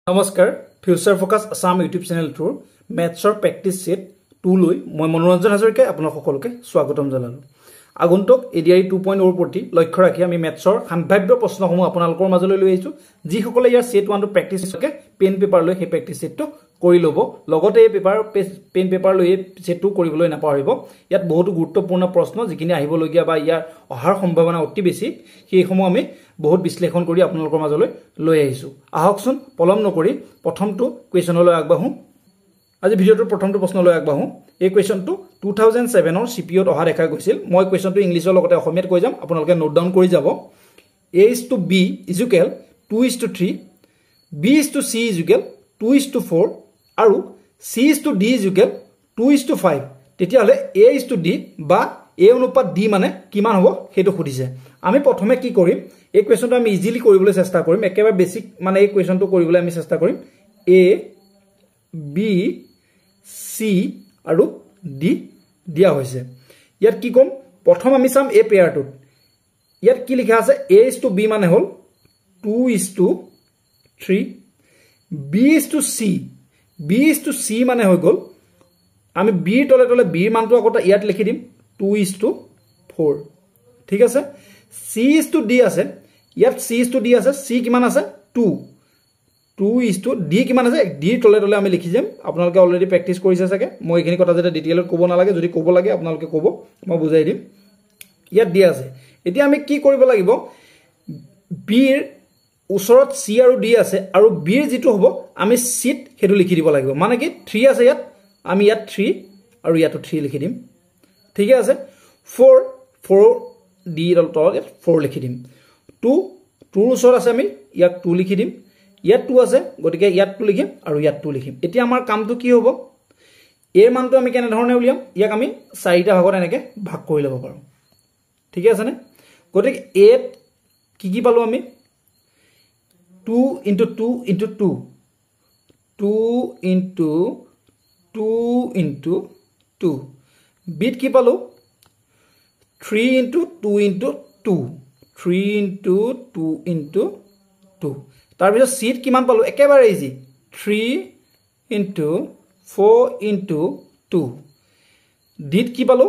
নমস্কাৰ future focus Assam YouTube চেনেলটোৰ মেথছৰ practice set 2 লৈ মই মনোৰঞ্জন হাজৰিকাই আপোনাক সকলোকে স্বাগতম জনালো। আগন্তুক এডিআই 2.0 প্ৰতি লক্ষ্য ৰাখি আমি মেথছৰ সম্ভাৱ্য প্ৰশ্নসমূহ আপোনালোকৰ মাজলৈ লৈ আহিছো। যি সকলে ইয়াৰ সেট 1 টো প্ৰেক্টিছ কৰে পেন পেপাৰ লৈ সেই প্ৰেক্টিছ সেটটো কৰি লব। লগতে এই পেন পেপাৰ লৈ সেটটো কৰিবলৈ নাপাহৰিব। ইয়াত বহুতো গুৰুত্বপূৰ্ণ প্ৰশ্ন যিখিনি আহিবলগীয়া বা ইয়াৰ অহাৰ সম্ভাৱনা অতি বেছি সেইসমূহ আমি বহুত বিশ্লেষণ কৰি আপোনালোকৰ মাজলৈ লৈ আহিছো। আহকচোন পলম নকৰি প্ৰথমটো কোৱেশ্যনলৈ আগবাঢ়ো। আজি ভিডিওটোৰ প্ৰথমটো প্ৰশ্নলৈ আগবাঢ়ো। এই কোৱেশ্যনটো 2007 ৰ সিপিঅত অহা দেখা গৈছিল। মই কোৱেশ্যনটো ইংলিছৰ লগতে অসমীয়াত কৈ যাম, আপোনালোকে নোট ডাউন কৰি যাব। a is to b is equal 2 is to 3, b is to c is equal 2 is to 4 আৰু c is to d is equal 2 is to 5। তেতিয়া হলে a is to d বা a অনুপাত d মানে কিমান হ'ব সেইটো খুদিছে। আমি প্ৰথমে কি কৰিম, এই কোৱেশ্যনটো আমি ইজিলি কৰিবলৈ চেষ্টা কৰিম। একেবাৰে বেসিক মানে এই কোৱেশ্যনটো কৰিবলৈ আমি চেষ্টা কৰিম। a b c আৰু d দিয়া হৈছে। ইয়াত কি কম, প্ৰথম আমি চাম a পেয়াৰটো। ইয়াত কি লিখা আছে, a is to b মানে হল 2 is to 3, b is to c, b is to c মানে হৈ গল আমি b তলে তলে b মানটো আগতে ইয়াত লিখি দিম 2 is to 4। ঠিক আছে, c is to d আছে, ইয়াত c is to d আছে, c কিমান আছে 2 is to d কিমান আছে, d তলে তলে আমি লিখি যাম। আপোনালোকে অলৰেডি প্ৰেক্টিছ কৰিছে চাগে, মই এইখিনি কথা যেটা ডিটেইলত ক'ব নালাগে, যদি ক'ব লাগে আপোনালোকে ক'ব, মই বুজাই দিম। ইয়াত দিয়া আছে। এতিয়া আমি কি কৰিব লাগিব, b ৰ ওচৰত c আৰু d আছে আৰু b ৰ যেটো হ'ব আমি c ত হেতু লিখি দিব লাগিব। মানে কি 3 আছে ইয়াত, আমি ইয়াত 3 আৰু ইয়াতো 3 লিখি দিম। ঠিক আছে, 4 d ৰ তলত 4 লিখি দিম। 2 ৰ ওচৰত আছে আমি ইয়াত 2 লিখি দিম। ইয়াত 2 আছে গতিকে ইয়াত 2 লিখিম আৰু ইয়াত 2 লিখিম। এতিয়া আমাৰ কামটো কি হ'ব, এৰ মানটো আমি কেনে ধৰণে উলিয়াম, ইয়াক আমি 4টা ভাগত এনেকে ভাগ কৰি ল'ব পাৰো। ঠিক আছে নে? গতিকে এ কি পালো আমি 2 into 2 into 2, 2 into 2 into 2, বিত কি পালো 3 into 2 into 2, 3 into 2 into 2। তাৰ পিছত সিট কিমান পালো, একেবাৰে ইজি 3 into 4 into 2। ডিত কি পালো,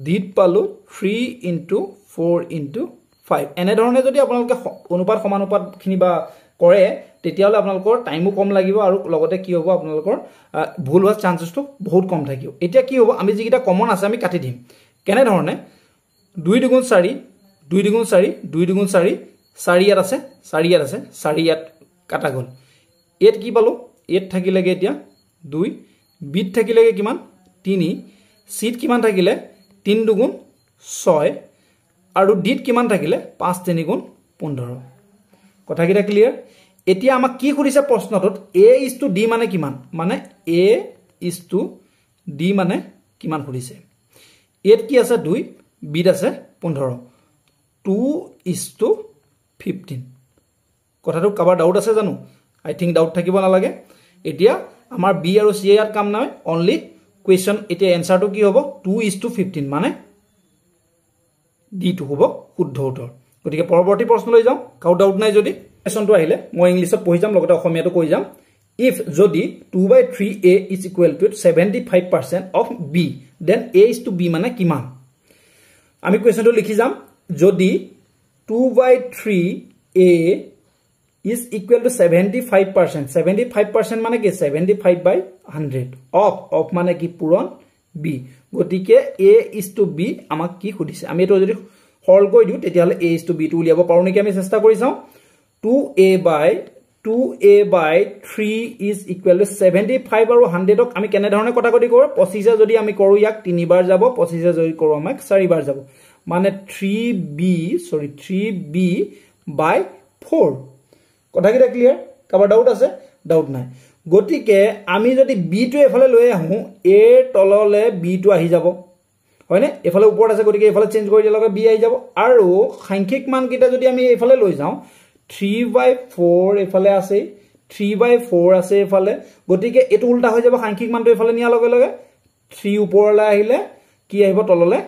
ডিত পালো 3 into 4 into 5। এনে ধৰণে যদি আপোনালোকে অনুপাত সমানুপাত খিনি বা কৰে তেতিয়াহলে আপোনালোকৰ টাইমো কম লাগিব আৰু লগতে কি হ'ব আপোনালোকৰ ভুল হোৱাৰ চান্সেছটো বহুত কম থাকিব। এতিয়া কি হ'ব, আমি যিকিটা কমন আছে আমি কাটি দিম। কেনে ধৰণে 2 2 4, 2 2 4, 2 2 4, 4 ইয়াত আছে, 4 ইয়াত আছে, 4 ইয়াত কাটা গল। 8 কি পালো, 8 থাকিলেগে এতিয়া 2, বিত থাকিলেগে কিমান 3, সিট কিমান থাকিলে 3 2 6 আৰু ডিত কিমান থাকিলে 5 3 15। কথাকিটা ক্লিয়াৰ। এতিয়া আমাক কি খুদিছে প্ৰশ্নটোত, a is to d মানে কিমান, মানে a is to d মানে কিমান খুদিছে। 8 কি আছে 2, বিত আছে 15, 2 is to 15। কথাটো কাবাৰ ডাউট আছে জানো? আই থিংক ডাউট থাকিব নালাগে। এতিয়া আমাৰ b আৰু c ইয়াত কাম নাই, অনলি কোৱেশ্যন। এতিয়া এনসাৰটো কি হ'ব 2 is to 15 মানে d টো হ'ব শুদ্ধ উত্তৰ। গতিকে পৰৱৰ্তী প্ৰশ্নলৈ যাওঁ। কাউ ডাউট নাই যদি কোৱেশ্যনটো আহিলে মই ইংলিছত পঢ়ি যাম, লগতে অসমীয়াটো কৈ যাম। ইফ যদি 2/3a is equal to 75% of b, then a is to b মানে কিমান। আমি কোৱেশ্যনটো লিখি যাম। যদি 2/3a is equal to 75%, 75% মানে কি 75/100 of মানে কি পূৰণ b। গতিকে a is to b আমাক কি খুদিছে, আমি এটো যদি সৰল কৰি দিও তেতিয়াহলে a is to b টো উলিয়াব পাৰো নেকি, আমি চেষ্টা কৰি চাও। 2a/3 is equal to 75 আৰু 100 ক আমি কেনে ধৰণে কটাকটি কৰো, 25 যদি আমি কৰো ইয়াক 3 বাৰ যাব, 25 যদি কৰো আমাক 4 বাৰ যাব, মানে 3b/4। কথাকিটা ক্লিয়াৰ? কাবাৰ ডাউট আছে? ডাউট নাই। গতিকে আমি যদি b টো এফালে লৈ আহো, a তললে b টো আহি যাব, হয়নে? এফালে ওপৰত আছে গতিকে এফালে চেঞ্জ কৰি দিলে b আহি যাব। আৰু সাংখ্যিক মান কিটা যদি আমি এফালে লৈ যাও, 3/4 এফালে আছে, 3/4 আছে এফালে, গতিকে এটো উল্টা হৈ যাব। সাংখ্যিক মানটো এফালে নিয়া লগে লগে 3 ওপৰলৈ আহিলে কি আহিব, তললে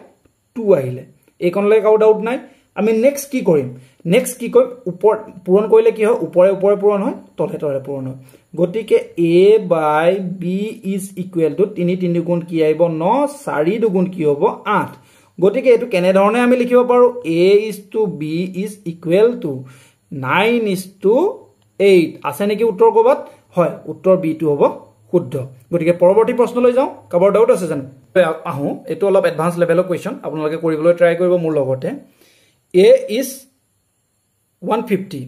2 আহিলে। এইকনলৈ কাউ ডাউট নাই। আমি নেক্সট কি কৰিম ওপৰ পূৰণ কৰিলে কি হয় ওপৰে ওপৰে পূৰণ হয় তলে তলে পূৰণ হয় গতিকে a by b is equal to 3 3 গুণ কি আহিব 9 4 দুগুণ কি হ'ব 8 গতিকে এটো কেনে ধৰণে আমি লিখিব পাৰো a is to b is equal to 9 is to 8 আছে নেকি উত্তৰ কবাত হয় উত্তৰ b টো হ'ব শুদ্ধ গতিকে পৰৱৰ্তী প্ৰশ্নলৈ যাও কাবৰ ডাউট আছে জানো আহো এটো অলপ এডভান্স লেভেলৰ কোৱেশ্চন আপোনালোকে কৰিবলৈ ট্ৰাই কৰিব মোৰ লগতে a is 150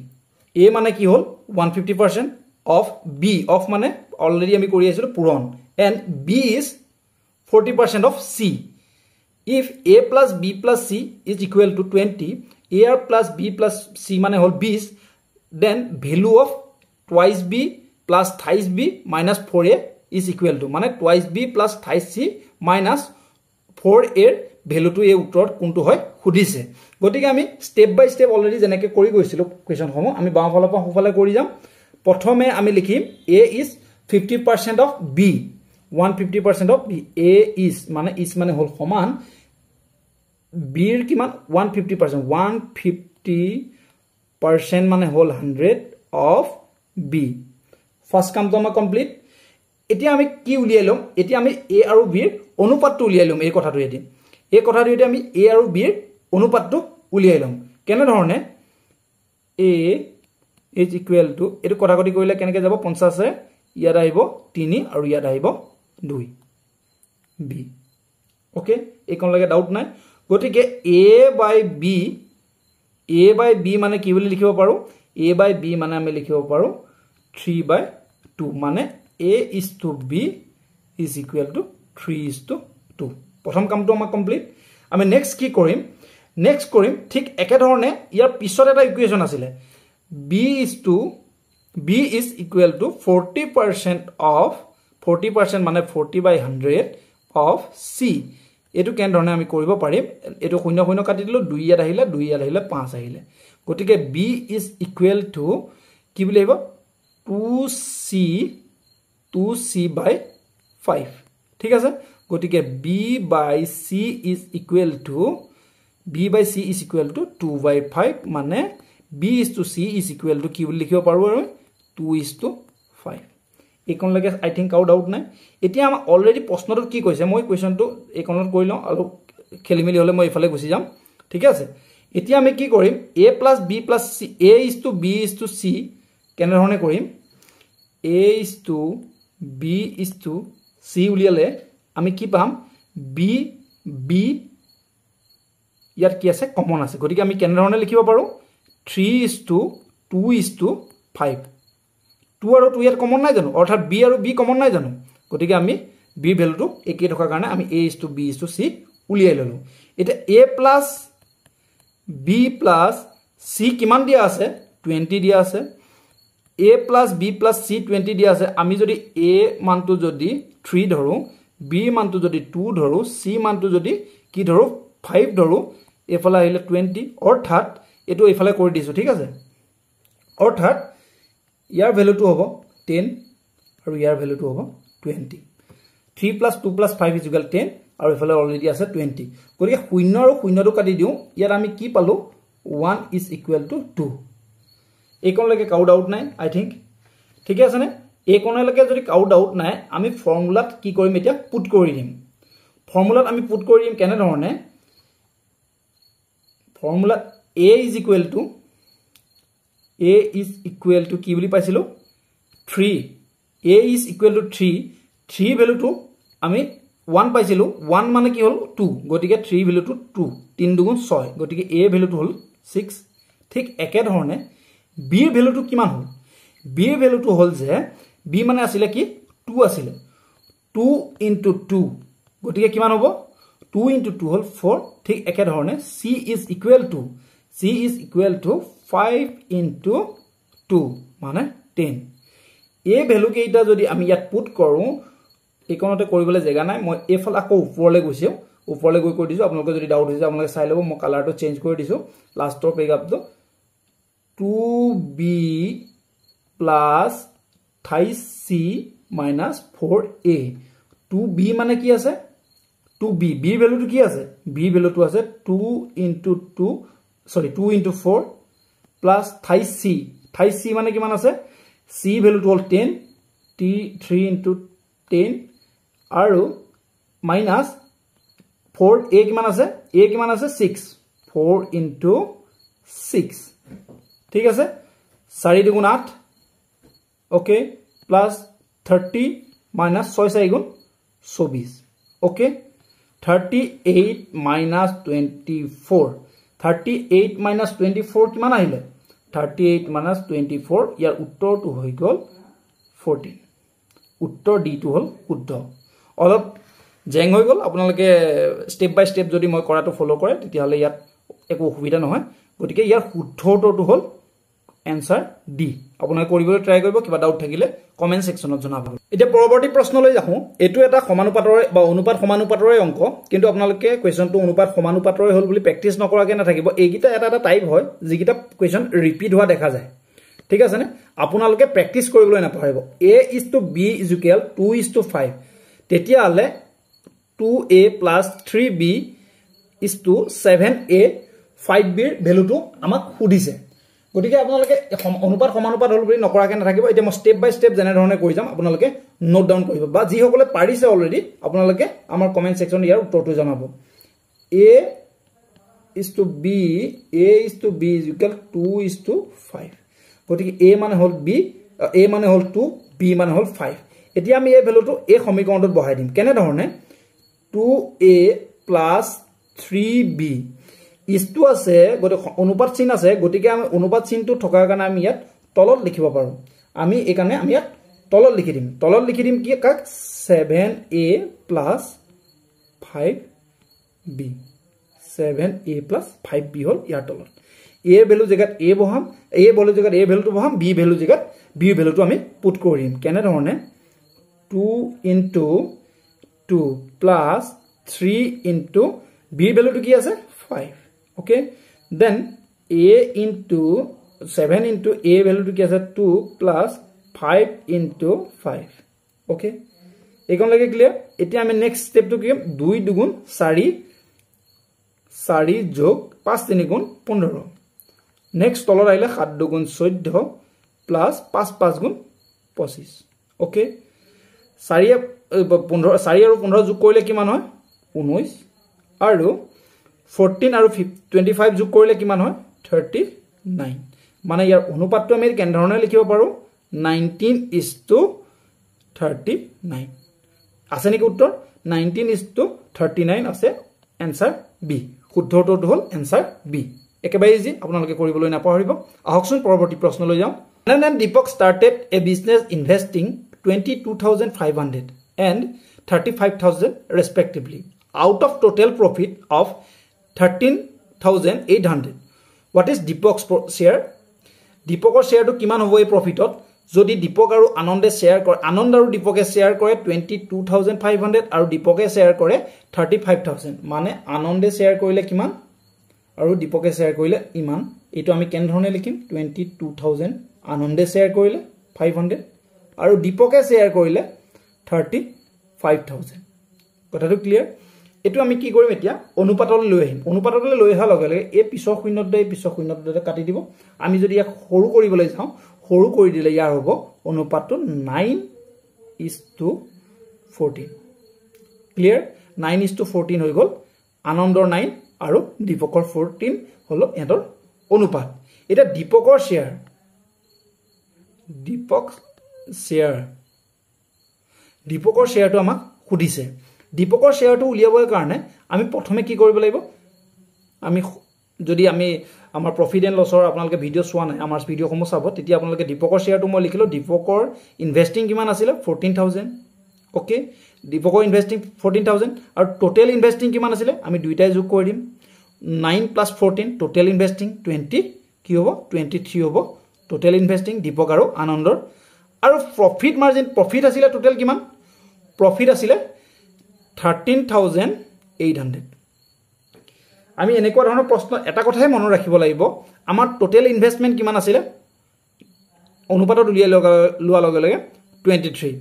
a মানে কি হল 150% of b of মানে অলৰেডি আমি কৰি আছিলো পূৰণ and b is 40% of c if a plus b plus c is equal to 20 a plus b plus c মানে হল 20 then value of twice b plus thrice b minus 4a is equal to মানে twice b plus thrice c minus 4a value to a উত্তৰত কোনটো হয় খুদিছে গতিকে আমি step বাই step already জেনেকে কৰি গৈছিলো question সমূহ আমি বাম ফালৰ পৰা সোফালে কৰি যাম প্ৰথমে আমি লিখিম a is 50% of b 150% of b a is মানে হল সমান b এর কিমান 150% 150% মানে হল 100 of b ফার্স্ট কামটো আমাৰ কমপ্লিট এতিয়া আমি কি উলিয়াই লম এতিয়া আমি a আৰু b এৰ অনুপাতটো উলিয়াই লম এই কথাটো এদি আমি a আৰু b এৰ অনুপাতটো উলিয়াই লম কেনে ধৰণে a is equal to এটো কথাকটি কৰিলে কেনেকৈ যাব 50 এ ইয়াত আহিব 3 আৰু ইয়াত আহিব 2 b ওকে এইকন লাগে ডাউট নাই গতিকে a by b মানে কি বুলি লিখিব পাৰো a by b মানে আমি লিখিব পাৰো 3 by 2 মানে a is to b is equal to 3 is to 2 প্ৰথম কামটো আমাৰ কমপ্লিট আমি নেক্সট কি কৰিম ঠিক একে ধৰণে ইয়াৰ পিছত এটা ইকুৱেচন আছিল b is equal to 40% of 40% মানে 40 by 100 of c এটো কেন ধৰণে আমি কৰিব পাৰিম এটো শূন্য শূন্য কাটি দিলো 2 ইয়াত আহিলে 5 আহিলে গতিকে b is equal to কি বুলি আহিব 2c by 5 ঠিক আছে গতিকে b by c is equal to 2 by 5 মানে b is to c is equal to কি বুলি লিখিব পাৰো আমি 2 is to 5 এইকন লাগে আই থিংক আউট আউট নাই এতিয়া আমি অলৰেডি প্ৰশ্নটো কি কৈছে মই কোৱেশ্চনটো এইকনত কৰি লওঁ আৰু খেলিমেলি হলে মই ইফালে গুছি যাম ঠিক আছে এতিয়া আমি কি কৰিম a plus b plus c a is to b is to c কেনে ধৰণে কৰিম a is to b is to c উলিয়ালে আমি কি পাম b ইয়াত কি আছে কমন আছে গতিকে আমি কেনে ধৰণে লিখিব পাৰো 3 is to 2 is to 5 2 আৰু 2 ইয়াত কমন নাই জানো অৰ্থাৎ b আৰু b কমন নাই জানো গতিকে আমি b ভ্যালুটো একে থকা কাৰণে আমি a is to b is to c উলিয়াই ললো এটা a plus b plus c কিমান দিয়া আছে 20 দিয়া আছে a plus b plus c 20 দিয়া আছে আমি যদি a মানটো যদি 3 ধৰো b মানটো যদি 2 ধৰো c মানটো যদি কি ধৰো 5 ধৰো এফালে আহিলে 20 অৰ্থাৎ এটো এফালে কৰি দিছো ঠিক আছে অৰ্থাৎ ইয়াৰ ভ্যালুটো হ'ব 10 আৰু ইয়াৰ ভ্যালুটো হ'ব 20 3 plus 2 plus 5 is equal 10 আৰু এফালে অলৰেডি আছে 20 গতিকে 0 আৰু 0 টো কাটি দিও ইয়াৰ আমি কি পালো 1 is equal to 2 এইকন লাগে কাউট আউট নাই আই থিংক ঠিক আছে নে এইকনলৈকে যদি কাউট আউট নাই আমি ফৰ্মুলাত কি কৰিম এতিয়া পুট কৰি দিম ফৰ্মুলাত আমি পুট কৰি দিম কেনে ধৰণে formula a is equal to কি বুলি পাইছিলো 3 a is equal to 3 value to আমি 1 পাইছিলো 1 মানে কি হল 2 গটিকে 3 ভ্যালু টু 2 3 দুগুণ 6 গটিকে a ভ্যালু টু হল 6 ঠিক একে ধৰণে b এর ভ্যালু টু কিমান হল b এর ভ্যালু টু হল যে b মানে আছিল কি 2 আছিল 2 into 2 গটিকে কিমান হ'ব 2 into 2 হল 4 ঠিক একে ধৰণে c is equal to 5 into 2 মানে 10 এই ভ্যালু কেইটা যদি আমি ইয়াত পুট কৰো এইকনতে কৰিবলৈ জায়গা নাই মই এফাল আকৌ উপৰলে গৈছো উপৰলে গৈ কৰি দিছো আপোনালোকে যদি ডাউট হৈছে আপোনালোকে চাই লব মই কালাৰটো চেঞ্জ কৰি দিছো লাষ্টৰ পেগাপটো 2b plus 3c minus 4a 2b মানে কি আছে 2b b ভ্যালুটো কি আছে b ভ্যালুটো আছে 2 into 2 sorry 2 into 4 plus thigh c মানে কিমান আছে c value to 10 t 3 into 10 আৰু minus 4 a কিমান আছে 6 4 into 6 ঠিক আছে 4 দুগুণ 8 okay plus 30 minus 6 4 গুণ 24 okay 38 minus 24 38 minus 24 কিমান আহিলে 38 minus 24 ইয়াৰ উত্তৰটো হৈ গল 14 উত্তৰ ডি টু হল শুদ্ধ অলপ জেং হৈ গল আপোনালোকে স্টেপ বাই স্টেপ যদি মই কৰাটো ফলো কৰে তেতিয়া হলে ইয়াত একো অসুবিধা নহয় গতিকে ইয়াৰ শুদ্ধ উত্তৰটো হল এনসাৰ ডি আপোনালোকে কৰিবলৈ ট্ৰাই কৰিব কিবা ডাউট থাকিলে কমেন্ট সেকশনত জনাব এতিয়া পৰৱৰ্তী প্ৰশ্নলৈ যাওঁ এটো এটা সমানুপাতৰে বা অনুপাত সমানুপাতৰে অংক কিন্তু আপোনালোকে কোৱেশ্চনটো অনুপাত সমানুপাতৰে হল বুলি প্ৰেক্টিস নকৰাকে নাথাকিব এইগিটা এটা টাইপ হয় যিগিটা কোৱেশ্চন ৰিপিট হোৱা দেখা যায় ঠিক আছে নে আপোনালোকে প্ৰেক্টিস কৰিবলৈ নাপাৰিব a is to b is equal 2 is to 5 তেতিয়া হলে 2a plus 3b is to 7a 5b ৰ ভ্যালুটো আমাক খুদিছে গতিকে আপোনালোকে অনুপাত সমানুপাত হল বুলি নকৰাকে নাথাকিব এতিয়া মই স্টেপ বাই স্টেপ জেনে ধৰণে কৰি যাম আপোনালোকে নোট ডাউন কৰিব বা যি সকলে পাৰিছে অলৰেডি আপোনালোকে আমাৰ কমেন্ট সেকশন ইয়াৰ উত্তৰটো জনাব a is to b is equal 2 is to 5 গতিকে a মানে হল b a মানে হল 2 b মানে হল 5 এতিয়া আমি এই ভ্যালুটো এই সমীকৰণত বহাই দিম কেনে ধৰণে 2a plus 3b ইস্টু আছে গতে অনুপাত চিন আছে গতিকে আমি অনুপাত চিনটো থকাৰ কাৰণে আমি ইয়াত তলত লিখিব পাৰো আমি এই কাৰণে আমি ইয়াত তলত লিখি দিম কি কাক 7a plus 5b 7a plus 5b হল ইয়াৰ তলত a ভ্যালু জেগাত a বহাম a ভ্যালু জেগাত a ভ্যালুটো বহাম b ভ্যালু জেগাত b ভ্যালুটো আমি পুট কৰিম কেনে ধৰণে 2 into 2 plus 3 into b ভ্যালুটো কি আছে 5 okay then a into 7 into a value to get 2 plus 5 into 5 okay ekon lage clear etia ame next step to ki 2 দুগুণ 4 4 যোগ 5 3 গুণ 15 next তলৰ আইলে 7 দুগুণ 14 plus 5 5 গুণ 25 okay 4 15 4 আৰু 15 যোগ কৰিলে কিমান হয় 19 আৰু 14 আৰু 25 যোগ কৰিলে কিমান হয় 39 মানে ইয়াৰ অনুপাতটো আমি কেনে ধৰণে লিখিব পাৰো 19:39 আছে নেকি উত্তৰ 19:39 আছে आंसर বি শুদ্ধ উত্তৰটো হল आंसर বি একেবাৰে ইজি আপোনালোকে কৰিবলৈ নাপাহৰিব আহকচোন পৰৱৰ্তী প্ৰশ্নলৈ যাওঁ Anand and Deepak started a business investing 22,500 and 35,000 respectively out of total profit of 13,800 what is Deepak's share Deepak's share to kiman hobo ei profit ot jodi Deepak aru Anande share kore Anand aru Deepak share kore 22,500 aru Deepak share kore 35,000 mane Anande share korile kiman aru Deepak share korile iman eto ami ken dhorone likhim 22,000 Anande share korile 500 aru Deepak share korile 35,000 কথাটো clear এটো আমি কি কৰিম এতিয়া অনুপাতলৈ লৈ অহা লগে লগে এই পিছৰ শূন্যটো কাটি দিব আমি যদি ইয়াক সৰু কৰিবলৈ যাওঁ সৰু কৰি দিলে ইয়াৰ হ'ব অনুপাতটো 9:14 ক্লিয়াৰ 9:14 হৈ গল আনন্দৰ 9 আৰু দীপকৰ 14 হলো এতৰ অনুপাত এটা দীপকৰ শেয়াৰটো আমাক খুদিছে দীপকৰ শেয়াৰটো উলিয়াবৰ কাৰণে আমি প্ৰথমে কি কৰিব লাগিব আমি যদি আমি আমাৰ প্ৰফিট এণ্ড লছৰ আপোনালোকে ভিডিও চোৱা নাই আমাৰ ভিডিও সমূহ চাব তেতিয়া আপোনালোকে দীপকৰ শেয়াৰটো মই লিখিলো দীপকৰ ইনভেষ্টিং কিমান আছিল 14,000 ওকে দীপকৰ ইনভেষ্টিং 14,000 আৰু টোটাল ইনভেষ্টিং কিমান আছিল আমি দুইটাই যোগ কৰি দিম 9 + 14 টোটাল ইনভেষ্টিং 20 কি হ'ব 23 হ'ব টোটাল ইনভেষ্টিং দীপক আৰু আনন্দৰ আৰু প্ৰফিট মাৰ্জিন প্ৰফিট আছিল টোটাল কিমান প্ৰফিট আছিল 13,800 আমি এনেকুৱা ধৰণৰ প্ৰশ্ন এটা কথাই মনত ৰাখিব লাগিব আমাৰ টোটাল ইনভেষ্টমেন্ট কিমান আছিল অনুপাতত উলিয়াই লোৱা লগে লগে 23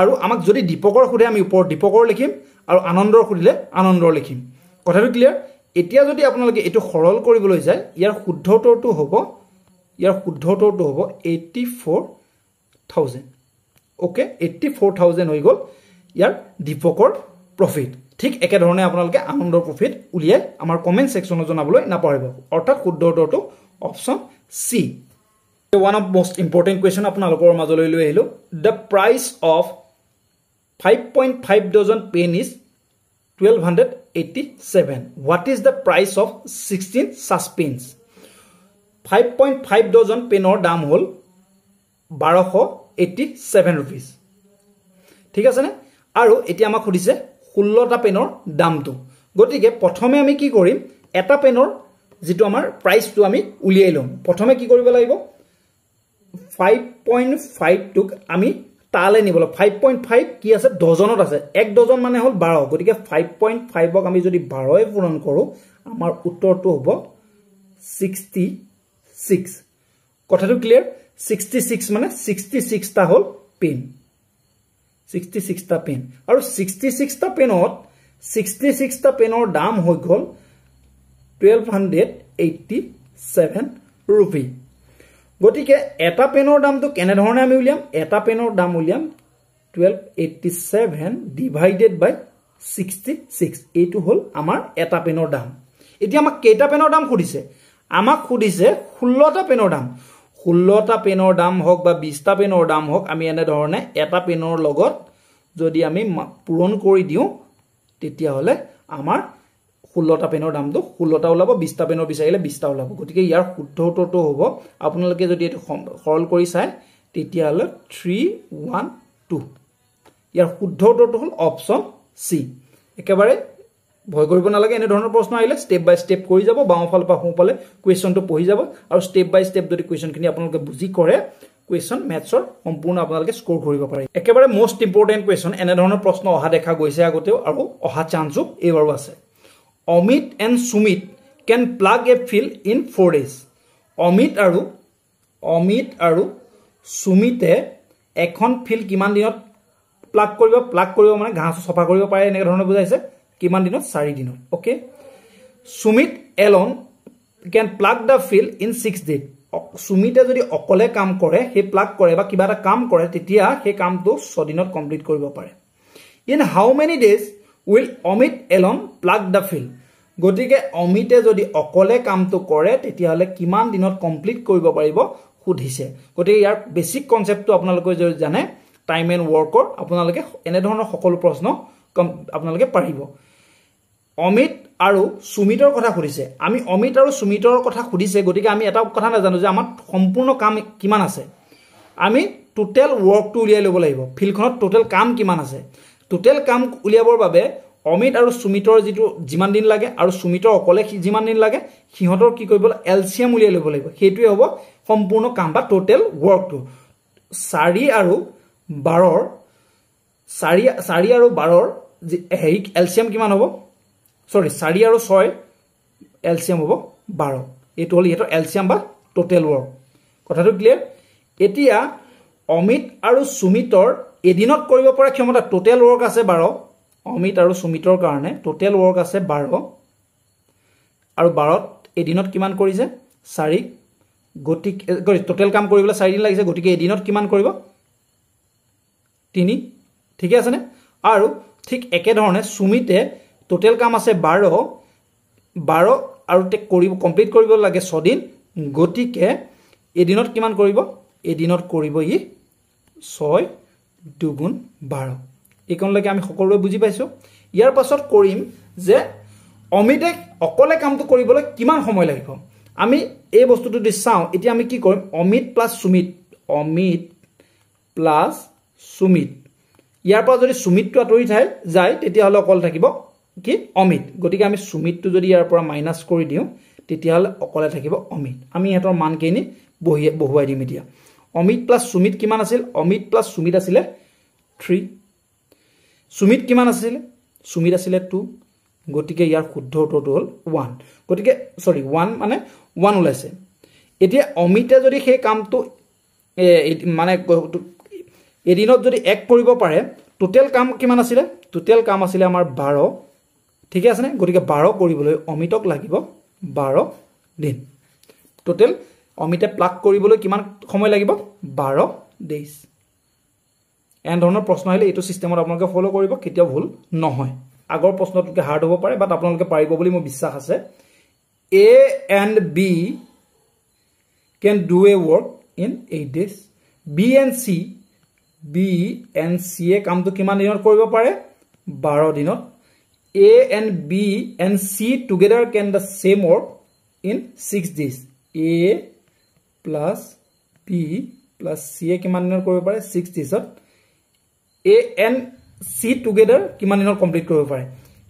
আৰু আমাক যদি দীপকৰ খুদে আমি ওপৰ দীপকৰ লিখিম আৰু আনন্দৰ খুদিলে আনন্দৰ লিখিম কথাটো ক্লিয়াৰ এতিয়া যদি আপোনালোকে এটো সৰল কৰিবলৈ যায় ইয়াৰ শুদ্ধ উত্তৰটো হ'ব 84000 ওকে 84000 হৈ গল ইয়াৰ দীপকৰ প্ৰফিট ঠিক একে ধৰণে আপোনালোকে আনন্দৰ প্ৰফিট উলিয়াই আমাৰ কমেন্ট সেকশনত জনাবলৈ নাপাহৰিব অৰ্থাৎ শুদ্ধ উত্তৰটো option C one of most important question আপোনালোকৰ মাজলৈ লৈ আহিলো the price of 5.5 dozen pen is 1287 what is the price of 16 such pens 5.5 dozen penor দাম হল 1287 rupees ঠিক আছে নে আৰু এতিয়া আমাক খুদিছে 16 টা পেনৰ দামটো গতিকে প্ৰথমে আমি কি কৰিম এটা পেনৰ যেটো আমাৰ প্ৰাইসটো আমি উলিয়াই লম প্ৰথমে কি কৰিব লাগিব 5.5 টুক আমি তালে নিবল 5.5 কি আছে ডজনত আছে এক ডজন মানে হল 12 গতিকে 5.5 ক আমি যদি 12 এ পূৰণ কৰো আমাৰ উত্তৰটো হ'ব 66 কথাটো ক্লিয়াৰ 66 মানে 66 টা হল পেন 66 টা পেন আৰু 66 টা পেনত 66 টা পেনৰ দাম হৈ গল 1287 रुपी গটিকে এটা পেনৰ দামটো কেনে ধৰণে আমি উলিয়াম এটা পেনৰ দাম উলিয়াম 1287 ডিভাইডেড বাই 66 এইটো হল আমাৰ এটা পেনৰ দাম এতিয়া আমাক কেইটা পেনৰ দাম খুদিছে আমাক খুদিছে 16 টা পেনৰ দাম 16 টা পেনৰ দাম হক বা 20 টা পেনৰ দাম হক আমি এনে ধৰণে এটা পেনৰ লগত যদি আমি পূৰণ কৰি দিও তেতিয়া হলে আমাৰ 16 টা পেনৰ দামটো 16 টা ওলাব 20 টা পেনৰ বিচাৰিলে 20 টা ওলাব গতিকে ইয়াৰ শুদ্ধ উত্তৰটো হ'ব আপোনালোকে যদি এটো সৰল কৰি চাই তেতিয়া হলে 312 ইয়াৰ শুদ্ধ উত্তৰটো হ'ল অপচন সি একেবাৰে ভয় কৰিব নালাগে এনে ধৰণৰ প্ৰশ্ন আহিলে স্টেপ বাই স্টেপ কৰি যাব বাওঁফালৰ পৰা সোঁফালে কোৱেশ্চনটো পঢ়ি যাব আৰু স্টেপ বাই স্টেপ যদি কোৱেশ্চনখিনি আপোনালোকে বুজি কৰে কোৱেশ্চন ম্যাথছৰ সম্পূৰ্ণ আপোনালোকে স্কোৰ কৰিব পাৰে একেবাৰে মোস্ট ইম্পৰ্টেন্ট কোৱেশ্চন এনে ধৰণৰ প্ৰশ্ন অহা দেখা গৈছে আগতেও আৰু অহা চান্সও এইবাৰো আছে Amit and Sumit can plug a field in 4 days. Amit aru Sumite এখন field কিমান দিনত প্লাগ কৰিব মানে ঘাঁহ সফা কৰিব পাৰে এনে ধৰণে বুজাইছে কিমান দিনত 4 দিনত okay Sumit alone can plug the field in 6 days. Sumite যদি অকলে কাম কৰে হে প্লাগ কৰে বা কিবা এটা কাম কৰে তেতিয়া হে কামটো 6 দিনত কমপ্লিট কৰিব পাৰে In how many days will Amit alone plug the field গটিকে অমিতে যদি অকলে কামটো কৰে তেতিয়া হলে কিমান দিনত কমপ্লিট কৰিব পাৰিব খুদিছে গটিকে ইয়াৰ বেসিক কনসেপ্টটো আপোনালোকে যদি জানে টাইম এন্ড ওয়াৰ্কৰ আপোনালোকে এনে ধৰণৰ সকলো প্ৰশ্ন আপোনালোকে পাৰিব অমিত আৰু সুমিতৰ কথা খুদিছে আমি অমিত আৰু সুমিতৰ কথা খুদিছে গটিকে আমি এটা কথা না জানো যে আমাৰ সম্পূৰ্ণ কাম কিমান আছে আমি টোটাল ওয়াৰ্কটো উলিয়াই লব লাগিব ফিলখনত টোটাল কাম কিমান আছে টোটাল কাম উলিয়াবৰ বাবে অমিত আৰু সুমিতৰ যেটো জিমান দিন লাগে আৰু সুমিতৰ অকলে জিমান দিন লাগে হিহতৰ কি কৰিব এলসিএম উলিয়াই লব লাগিব হেতুৱে হ'ব সম্পূৰ্ণ কাম বা টোটাল ওয়াৰ্কটো 4 আৰু 12 4 আৰু 12 হেৰি এলসিএম কিমান হ'ব সৰি 4 আৰু 6 এলসিএম হ'ব 12 এটো হল এটো এলসিএম বা টোটাল ওয়াৰ্ক কথাটো ক্লিয়াৰ এতিয়া অমিত আৰু সুমিতৰ এদিনত কৰিব পৰা ক্ষমতা টোটাল ওয়াৰ্ক আছে 12 অমিত আৰু সুমিতৰ কাৰণে টোটাল ওয়াৰ্ক আছে 12 আৰু 12 এদিনত কিমান কৰিছে 4 গটিকে টোটাল কাম কৰিবলৈ 4 দিন লাগিছে গটিকে এদিনত কিমান কৰিব 3 ঠিক আছে নে আৰু ঠিক একে ধৰণে সুমিতে টোটাল কাম আছে 12 আৰু তে কৰিব কমপ্লিট কৰিব লাগে 6 দিন গটিকে এদিনত কিমান কৰিব এদিনত কৰিব ই 6 দুগুণ 12 এইকনলৈকে আমি সকলোৱে বুজি পাইছো ইয়াৰ পাছত কৰিম যে অমিতে অকলে কামটো কৰিবলৈ কিমান সময় লাগিব আমি এই বস্তুটো দি চাও এতিয়া আমি কি কৰিম অমিত প্লাস সুমিত ইয়াৰ পৰা যদি সুমিতটো আতৰি যায় তেতিয়া হলে অকল থাকিব কি অমিত গটিকে আমি সুমিতটো যদি ইয়াৰ পৰা মাইনাস কৰি দিও তেতিয়া হলে অকলে থাকিব অমিত আমি এতৰ মান কেনি বহুৱাই দিম এতিয়া অমিত প্লাস সুমিত কিমান আছিল অমিত প্লাস সুমিত আছিল 3 সুমিত কিমান আছিল সুমিত আছিল 2 গটিকে ইয়াৰ শুদ্ধ উত্তৰটো হল 1 গটিকে সৰি 1 মানে 1 ওলাইছে এতিয়া অমিতে যদি সেই কামটো মানে এদিনত যদি এক কৰিব পাৰে টোটাল কাম কিমান আছিল টোটাল কাম আছিল আমাৰ 12 ঠিক আছে নে গতিকে 12 কৰিবলৈ অমিতক লাগিব 12 দিন টোটাল অমিতে প্লাগ কৰিবলৈ কিমান সময় লাগিব 12 ডেজ এন ধৰণৰ প্ৰশ্ন আহিলে এইটো সিস্টেমত আপোনালোকে ফলো কৰিব কেতিয়াও ভুল নহয় আগৰ প্ৰশ্নটোকে হাৰ্ড হ'ব পাৰে বাট আপোনালোকে পাৰিব বুলি মোৰ বিশ্বাস আছে A and B can do a work in 8 days B and C এ কামটো কিমান দিনত কৰিব পাৰে 12 দিনত A and B and C together can the same work in 6 days A plus B plus C এ কিমান দিনত কৰিব পাৰে 6 days A and C together কিমান দিনত কমপ্লিট কৰিব পাৰে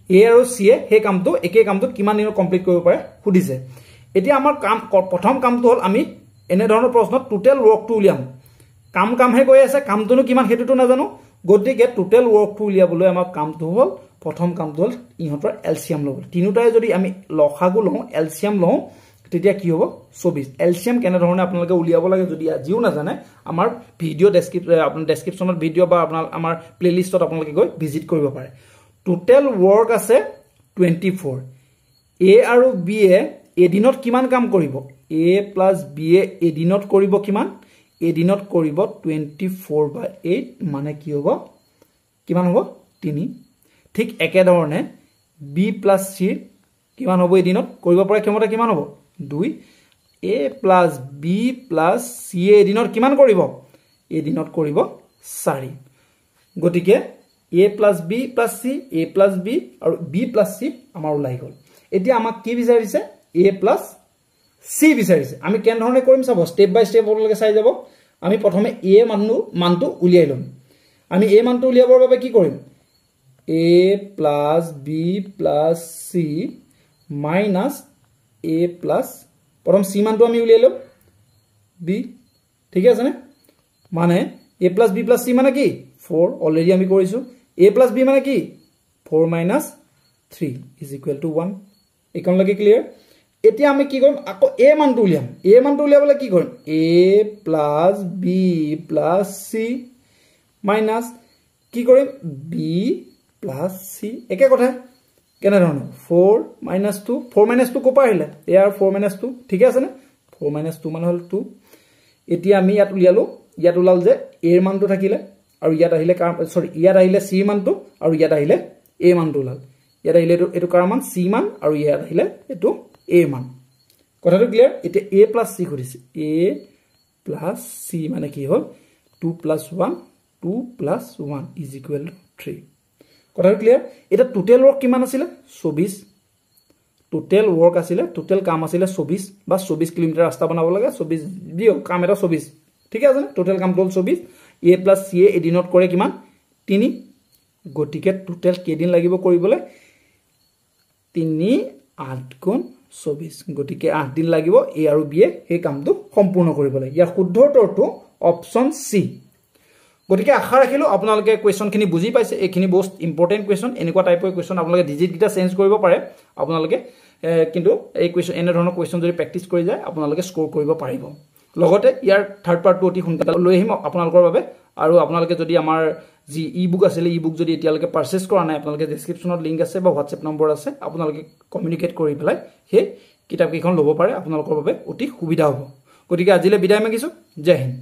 A আৰু C এ হে কামটো একে কামটো কিমান দিনত কমপ্লিট কৰিব পাৰে খুদিছে এতিয়া আমাৰ কাম প্ৰথম কামটো হল আমি এনে ধৰণৰ প্ৰশ্ন টোটাল ওয়াৰ্কটো উলিয়াম কাম হে গৈ আছে কামটোনো কিমান হেতুটো নাজানো গতিকে টোটাল ওয়াৰ্কটো উলিয়াবলৈ আমাৰ কামটো হল প্ৰথম কামটো হল ইহঁতৰ এলসিয়াম লব তিনিটাই যদি আমি লখাগু লওঁ এলসিয়াম লওঁ তেতিয়া কি হ'ব 24 এলসিয়াম কেনে ধৰণে আপোনালোকে উলিয়াব লাগে যদি আজিও নাজানে আমাৰ ভিডিও ডেসক্ৰিপচনত ভিডিও বা আমাৰ প্লেলিষ্টত আপোনালোকে গৈ ভিজিট কৰিব পাৰে টোটাল ওয়াৰ্ক আছে 24 A আৰু B এ এদিনত কিমান কাম কৰিব A plus B এ এদিনত কৰিব কিমান এদিনত কৰিব 24/8 মানে কি হ'ব কিমান হ'ব 3 ঠিক একে ধৰণে B plus C কিমান হ'ব এদিনত কৰিব পৰা ক্ষমতা কিমান হ'ব 2 A plus B plus C এদিনত কিমান কৰিব এদিনত কৰিব 4 গতিকে A plus B plus C A plus B আৰু B plus C আমাৰ ওলাই গল এতিয়া আমাক কি বিচাৰিছে A plus C বিচাৰিছে আমি কেন ধৰণে কৰিম চাব স্টেপ বাই স্টেপ আপোনালোকে চাই যাব আমি প্ৰথমে A মানটো উলিয়াই লম আমি A মানটো উলিয়াবৰ বাবে কি কৰিম A plus B plus C minus A plus প্ৰথম C মানটো আমি উলিয়াই লম B ঠিক আছে নে মানে A plus B plus C মানে কি 4 অলৰেডি আমি কৰিছো A plus B মানে কি 4 minus 3 is equal to 1 একন লাগে ক্লিয়াৰ এতিয়া আমি কি কৰিম আকৌ A মানটো উলিয়াম A মানটো উলিয়াবলৈ কি কৰিম A plus B plus C minus কি কৰিম B plus C একে কথা কেনে ধৰণৰ 4 minus 2 4 minus 2 কোপা আহিলে A আৰু 4 minus 2 ঠিক আছে নে 4 minus 2 মানে হল 2 এতিয়া আমি ইয়াত উলিয়ালো ইয়াত উলাল যে A ৰ মানটো থাকিলে আৰু ইয়াত আহিলে ইয়াত আহিলে C মানটো আৰু ইয়াত আহিলে A মানটো উলাল ইয়াত আহিলে এটো কাৰ মান C মান আৰু ইয়াত আহিলে এটো A মান কথাটো ক্লিয়াৰ এতিয়া A plus C কৰিছে A plus C মানে কি হল 2 plus 1 2 plus 1 is equal to 3 কথাটো ক্লিয়াৰ এটা টোটাল ওয়াৰ্ক কিমান আছিল 24 টোটাল ওয়াৰ্ক আছিল টোটাল কাম আছিল 24 বা 24 কিলোমিটাৰ ৰাস্তা বনাব লাগে 24 দিও কাম এটা 24 ঠিক আছে না টোটাল কাম হ'ল 24 A plus C এদিনত কৰে কিমান 3 গটিকে টোটাল কেদিন লাগিব কৰিবলৈ 3 8 গুণ 24 গটিকে 8 দিন লাগিব A আৰু B এ এই কামটো সম্পূৰ্ণ কৰিবলৈ ইয়াৰ শুদ্ধ উত্তৰটো অপচন সি গটিকে আশা ৰাখিলো আপোনালোকে কোৱেশ্চনখিনি বুজি পাইছে এইখিনি বহুত ইম্পৰ্টেন্ট কোৱেশ্চন এনেকুৱা টাইপৰ কোৱেশ্চন আপোনালোকে ডিজিট গিটা চেঞ্জ কৰিব পাৰে আপোনালোকে কিন্তু এই কোৱেশ্চন এনে ধৰণৰ কোৱেশ্চন যদি প্ৰেক্টিস কৰি যায় আপোনালোকে স্কোৰ কৰিব পাৰিব লগতে ইয়াৰ থাৰ্ড পাৰ্টটো অতি সোনকালে লৈ আহিম আপোনালোকৰ বাবে আৰু আপোনালোকে যদি আমাৰ যি ই-বুক আছিল ই-বুক যদি এতিয়ালৈকে পাৰচেজ কৰা নাই আপোনালোকে ডেসক্ৰিপচনত লিংক আছে বা WhatsApp নম্বৰ আছে আপোনালোকে কমিউনিকেট কৰি পেলাই হে কিতাপ কেইখন ল'ব পাৰে আপোনালোকৰ বাবে অতি সুবিধা হ'ব গতিকে আজিলৈ বিদায় মাগিছো জয় হিন্দ